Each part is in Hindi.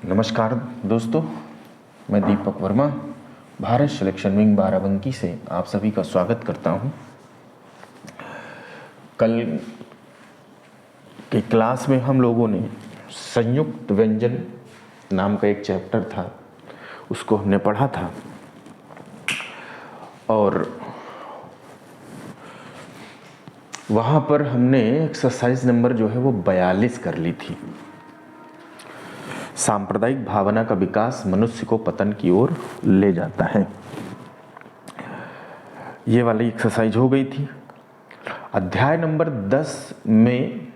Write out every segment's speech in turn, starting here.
नमस्कार दोस्तों, मैं दीपक वर्मा भारत सिलेक्शन विंग बाराबंकी से आप सभी का स्वागत करता हूं। कल के क्लास में हम लोगों ने संयुक्त व्यंजन नाम का एक चैप्टर था, उसको हमने पढ़ा था और वहाँ पर हमने एक्सरसाइज नंबर जो है वो 42 कर ली थी। सांप्रदायिक भावना का विकास मनुष्य को पतन की ओर ले जाता है। ये वाली एक्सरसाइज हो गई थी। अध्याय नंबर 10 में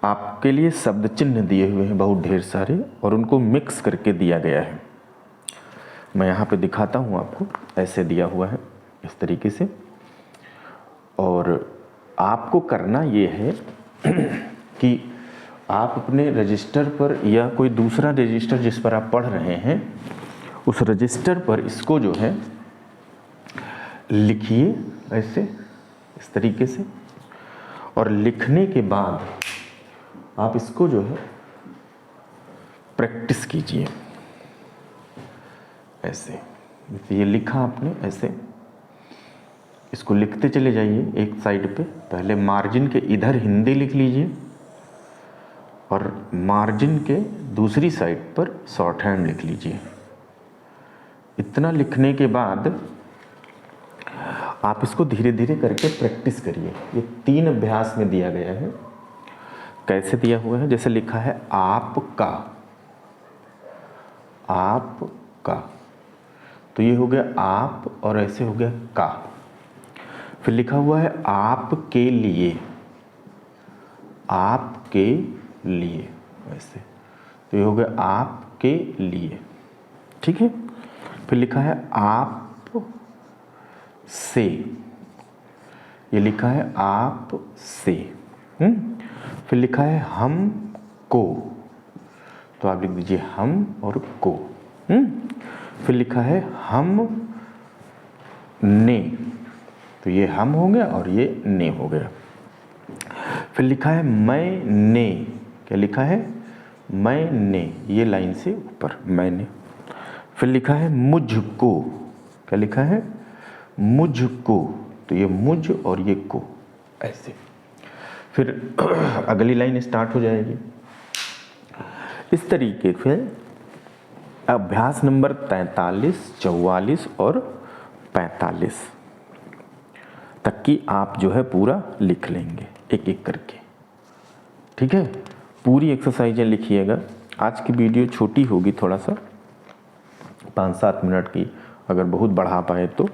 आपके लिए शब्द चिन्ह दिए हुए हैं बहुत ढेर सारे और उनको मिक्स करके दिया गया है। मैं यहाँ पे दिखाता हूँ आपको, ऐसे दिया हुआ है इस तरीके से। और आपको करना ये है कि आप अपने रजिस्टर पर या कोई दूसरा रजिस्टर जिस पर आप पढ़ रहे हैं उस रजिस्टर पर इसको जो है लिखिए ऐसे इस तरीके से। और लिखने के बाद आप इसको जो है प्रैक्टिस कीजिए ऐसे। ये लिखा आपने ऐसे, इसको लिखते चले जाइए एक साइड पे। पहले मार्जिन के इधर हिंदी लिख लीजिए और मार्जिन के दूसरी साइड पर शॉर्ट हैंड लिख लीजिए। इतना लिखने के बाद आप इसको धीरे धीरे करके प्रैक्टिस करिए। ये 3 अभ्यास में दिया गया है। कैसे दिया हुआ है? जैसे लिखा है आपका, आपका, तो ये हो गया आप और ऐसे हो गया का। फिर लिखा हुआ है आपके लिए, आपके लिए ऐसे, तो ये हो गया आपके लिए, ठीक है। फिर लिखा है आप से, ये लिखा है आप से। फिर लिखा है हम को, तो आप लिख दीजिए हम और को। फिर लिखा है हम ने, तो ये हम हो गया और ये ने हो गया। फिर लिखा है मैंने, क्या लिखा है? मैंने, ये लाइन से ऊपर मैंने। फिर लिखा है मुझको, क्या लिखा है? मुझको, तो ये मुझ और ये को ऐसे। फिर अगली लाइन स्टार्ट हो जाएगी इस तरीके से। अभ्यास नंबर 43, 44 और 45 तक की आप जो है पूरा लिख लेंगे एक एक करके, ठीक है। पूरी एक्सरसाइजें लिखिएगा। आज की वीडियो छोटी होगी थोड़ा सा, 5-7 मिनट की, अगर बहुत बढ़ा पाए तो।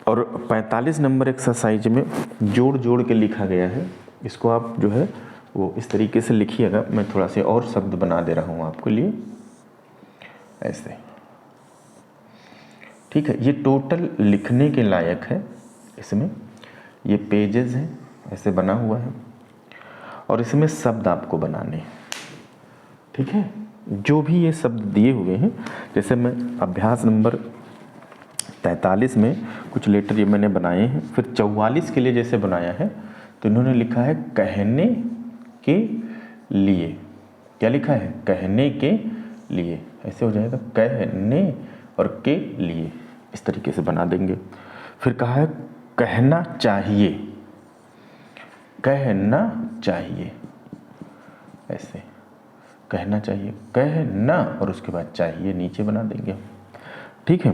और 45 नंबर एक्सरसाइज में जोड़ जोड़ के लिखा गया है। इसको आप जो है वो इस तरीके से लिखिएगा। मैं थोड़ा से और शब्द बना दे रहा हूँ आपके लिए ऐसे, ठीक है। ये टोटल लिखने के लायक है। इसमें ये पेजेस हैं, ऐसे बना हुआ है और इसमें शब्द आपको बनाने हैं, ठीक है। जो भी ये शब्द दिए हुए हैं, जैसे मैं अभ्यास नंबर 43 में कुछ लेटर ये मैंने बनाए हैं। फिर 44 के लिए जैसे बनाया है तो इन्होंने लिखा है कहने के लिए, क्या लिखा है? कहने के लिए, ऐसे हो जाएगा कहने और के लिए, इस तरीके से बना देंगे। फिर कहा है कहना चाहिए, कहना चाहिए ऐसे, कहना चाहिए, कहना और उसके बाद चाहिए नीचे बना देंगे, ठीक है।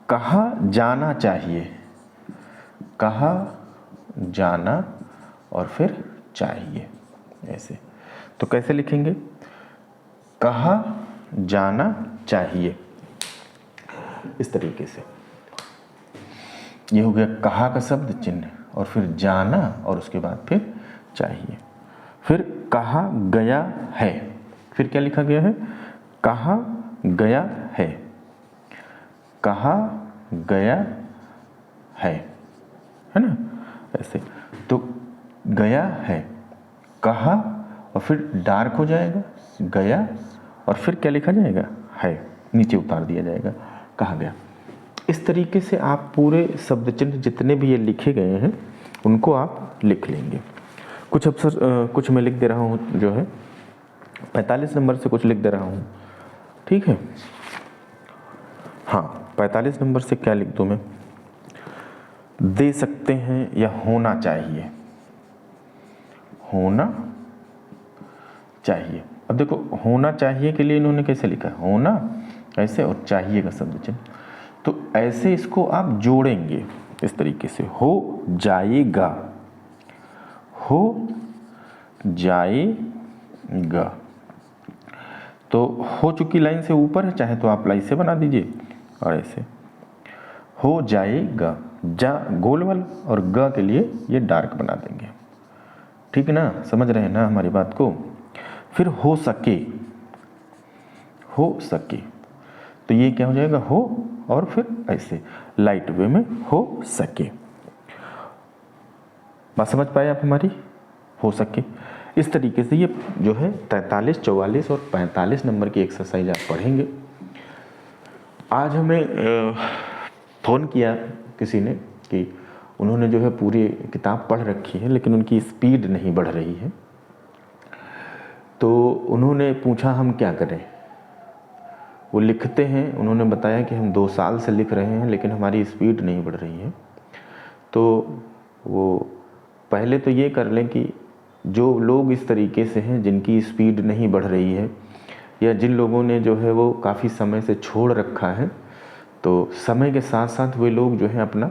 कहा जाना चाहिए, कहा जाना और फिर चाहिए ऐसे। तो कैसे लिखेंगे? कहा जाना चाहिए इस तरीके से। ये हो गया कहा का शब्द चिन्ह और फिर जाना और उसके बाद फिर चाहिए। फिर कहा गया है, फिर क्या लिखा गया है? कहा गया है, कहा गया है ना ऐसे। तो गया है, कहा और फिर डार्क हो जाएगा गया और फिर क्या लिखा जाएगा? है, नीचे उतार दिया जाएगा, कहा गया। इस तरीके से आप पूरे शब्द चिन्ह जितने भी ये लिखे गए हैं उनको आप लिख लेंगे। कुछ मैं लिख दे रहा हूँ जो है 45 नंबर से कुछ लिख दे रहा हूँ, ठीक है। हाँ, 45 नंबर से क्या लिख दूँ मैं? दे सकते हैं या होना चाहिए, होना चाहिए। अब देखो, होना चाहिए के लिए इन्होंने कैसे लिखा है, होना ऐसे और चाहिए का शब्द चिन्ह, तो ऐसे इसको आप जोड़ेंगे इस तरीके से, हो जाएगा, हो जाएगा। तो हो चुकी लाइन से ऊपर है, चाहे तो आप लाइन से बना दीजिए और ऐसे हो जाएगा, जा गोल वाला और ग के लिए ये डार्क बना देंगे, ठीक है ना, समझ रहे हैं ना हमारी बात को। फिर हो सके, हो सके, तो ये क्या हो जाएगा, हो और फिर ऐसे लाइट वे में हो सके। बात समझ पाए आप हमारी, हो सके। इस तरीके से ये जो है 43, 44 और 45 नंबर की एक्सरसाइज आप पढ़ेंगे। आज हमें फ़ोन किया किसी ने कि उन्होंने जो है पूरी किताब पढ़ रखी है लेकिन उनकी स्पीड नहीं बढ़ रही है, तो उन्होंने पूछा हम क्या करें। वो लिखते हैं, उन्होंने बताया कि हम 2 साल से लिख रहे हैं लेकिन हमारी स्पीड नहीं बढ़ रही है। तो वो पहले तो ये कर लें कि जो लोग इस तरीके से हैं जिनकी स्पीड नहीं बढ़ रही है, या जिन लोगों ने जो है वो काफ़ी समय से छोड़ रखा है, तो समय के साथ साथ वे लोग जो है अपना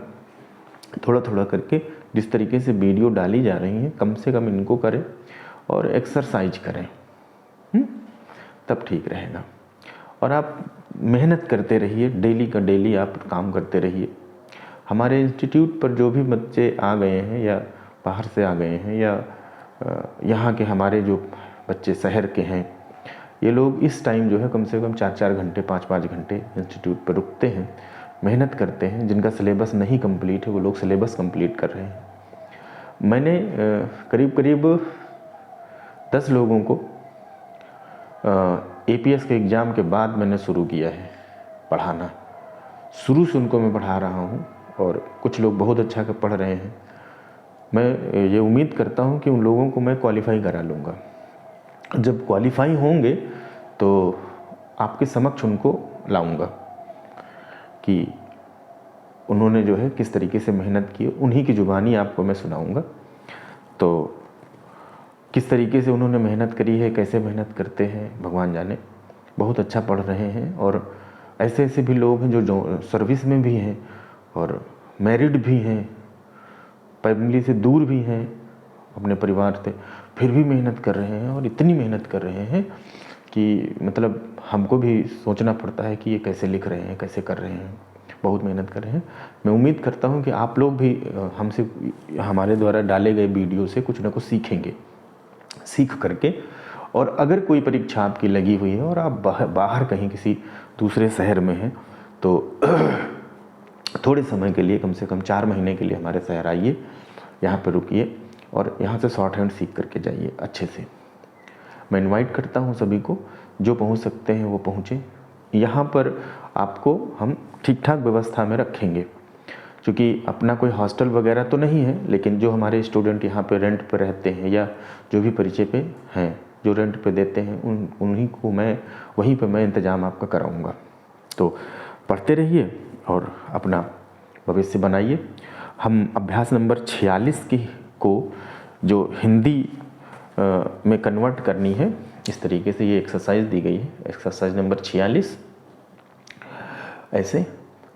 थोड़ा थोड़ा करके जिस तरीके से वीडियो डाली जा रही हैं, कम से कम इनको करें और एक्सरसाइज करें, तब ठीक रहेगा। और आप मेहनत करते रहिए, डेली का डेली आप काम करते रहिए। हमारे इंस्टीट्यूट पर जो भी बच्चे आ गए हैं या बाहर से आ गए हैं या यहाँ के हमारे जो बच्चे शहर के हैं, ये लोग इस टाइम जो है कम से कम 4-4 घंटे 5-5 घंटे इंस्टीट्यूट पर रुकते हैं, मेहनत करते हैं। जिनका सिलेबस नहीं कंप्लीट है वो लोग सिलेबस कंप्लीट कर रहे हैं। मैंने करीब करीब 10 लोगों को APS के एग्ज़ाम के बाद मैंने शुरू किया है पढ़ाना। शुरू से उनको मैं पढ़ा रहा हूँ और कुछ लोग बहुत अच्छा पढ़ रहे हैं। मैं ये उम्मीद करता हूँ कि उन लोगों को मैं क्वालिफ़ाई करा लूँगा। जब क्वालिफ़ाई होंगे तो आपके समक्ष उनको लाऊंगा कि उन्होंने जो है किस तरीके से मेहनत की, उन्हीं की ज़ुबानी आपको मैं सुनाऊंगा। तो किस तरीके से उन्होंने मेहनत करी है, कैसे मेहनत करते हैं भगवान जाने। बहुत अच्छा पढ़ रहे हैं और ऐसे ऐसे भी लोग हैं जो सर्विस में भी हैं और मैरिड भी हैं, फैमिली से दूर भी हैं अपने परिवार से, फिर भी मेहनत कर रहे हैं। और इतनी मेहनत कर रहे हैं कि मतलब हमको भी सोचना पड़ता है कि ये कैसे लिख रहे हैं, कैसे कर रहे हैं, बहुत मेहनत कर रहे हैं। मैं उम्मीद करता हूँ कि आप लोग भी हमसे, हमारे द्वारा डाले गए वीडियो से कुछ ना कुछ सीखेंगे। सीख करके, और अगर कोई परीक्षा आपकी लगी हुई है और आप बाहर कहीं किसी दूसरे शहर में हैं, तो थोड़े समय के लिए, कम से कम 4 महीने के लिए हमारे शहर आइए, यहाँ पर रुकिए और यहाँ से शॉर्ट हैंड सीख करके जाइए अच्छे से। मैं इनवाइट करता हूँ सभी को, जो पहुँच सकते हैं वो पहुँचें। यहाँ पर आपको हम ठीक ठाक व्यवस्था में रखेंगे, क्योंकि अपना कोई हॉस्टल वगैरह तो नहीं है, लेकिन जो हमारे स्टूडेंट यहाँ पे रेंट पे रहते हैं या जो भी परिचय पे हैं, जो रेंट पे देते हैं, उन्हीं को मैं वहीं पे मैं इंतज़ाम आपका कराऊँगा। तो पढ़ते रहिए और अपना भविष्य बनाइए। हम अभ्यास नंबर 46 की को जो हिंदी में कन्वर्ट करनी है, इस तरीके से ये एक्सरसाइज दी गई है, एक्सरसाइज नंबर 46 ऐसे।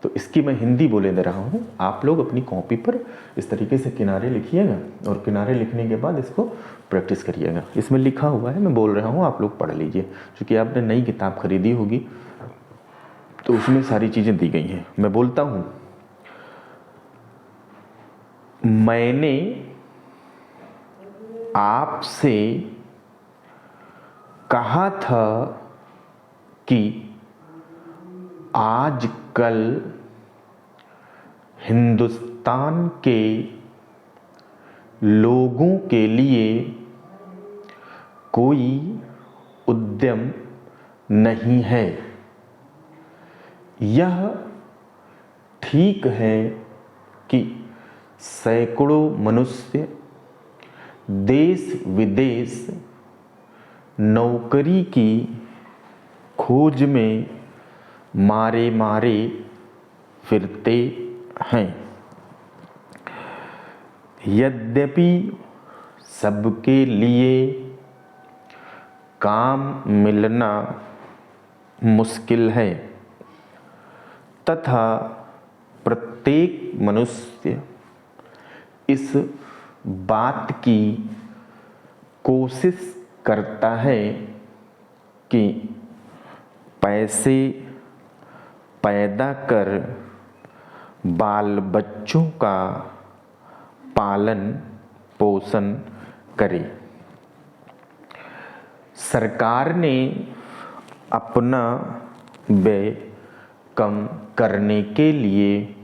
तो इसकी मैं हिंदी बोले दे रहा हूँ, आप लोग अपनी कॉपी पर इस तरीके से किनारे लिखिएगा और किनारे लिखने के बाद इसको प्रैक्टिस करिएगा। इसमें लिखा हुआ है, मैं बोल रहा हूँ, आप लोग पढ़ लीजिए, क्योंकि आपने नई किताब खरीदी होगी तो उसमें सारी चीज़ें दी गई हैं। मैं बोलता हूँ, मैंने आपसे कहा था कि आजकल हिंदुस्तान के लोगों के लिए कोई उद्यम नहीं है। यह ठीक है कि सैकड़ों मनुष्य देश विदेश नौकरी की खोज में मारे मारे फिरते हैं। यद्यपि सबके लिए काम मिलना मुश्किल है तथा प्रत्येक मनुष्य इस बात की कोशिश करता है कि पैसे पैदा कर बाल बच्चों का पालन पोषण करे। सरकार ने अपना व्यय कम करने के लिए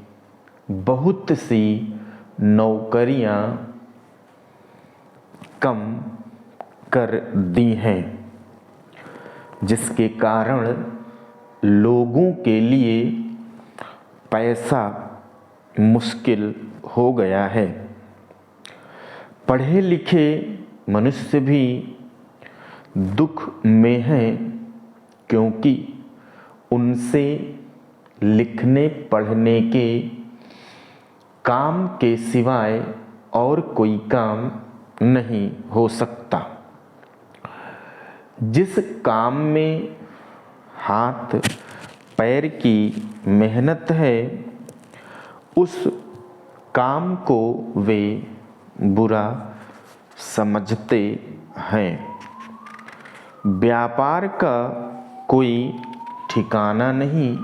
बहुत सी नौकरियां कम कर दी हैं, जिसके कारण लोगों के लिए पैसा मुश्किल हो गया है। पढ़े लिखे मनुष्य भी दुख में हैं, क्योंकि उनसे लिखने पढ़ने के काम के सिवाय और कोई काम नहीं हो सकता। जिस काम में हाथ पैर की मेहनत है, उस काम को वे बुरा समझते हैं। व्यापार का कोई ठिकाना नहीं।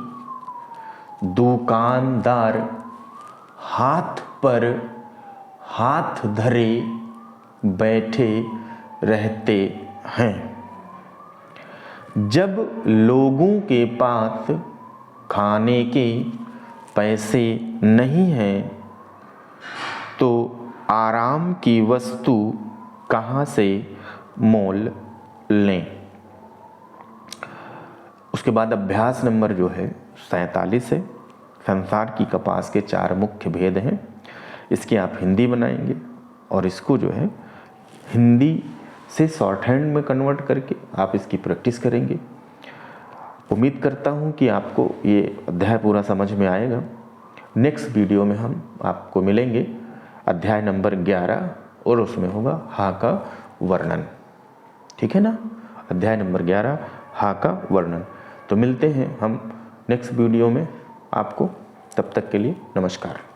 दुकानदार हाथ पर हाथ धरे बैठे रहते हैं। जब लोगों के पास खाने के पैसे नहीं हैं, तो आराम की वस्तु कहाँ से मोल लें। उसके बाद अभ्यास नंबर जो है 47 है। संसार की कपास के 4 मुख्य भेद हैं। इसकी आप हिंदी बनाएंगे और इसको जो है हिंदी से शॉर्ट हैंड में कन्वर्ट करके आप इसकी प्रैक्टिस करेंगे। उम्मीद करता हूँ कि आपको ये अध्याय पूरा समझ में आएगा। नेक्स्ट वीडियो में हम आपको मिलेंगे अध्याय नंबर 11 और उसमें होगा हा का वर्णन। ठीक है ना? अध्याय नंबर 11 हा का वर्णन। तो मिलते हैं हम नेक्स्ट वीडियो में आपको। तब तक के लिए नमस्कार।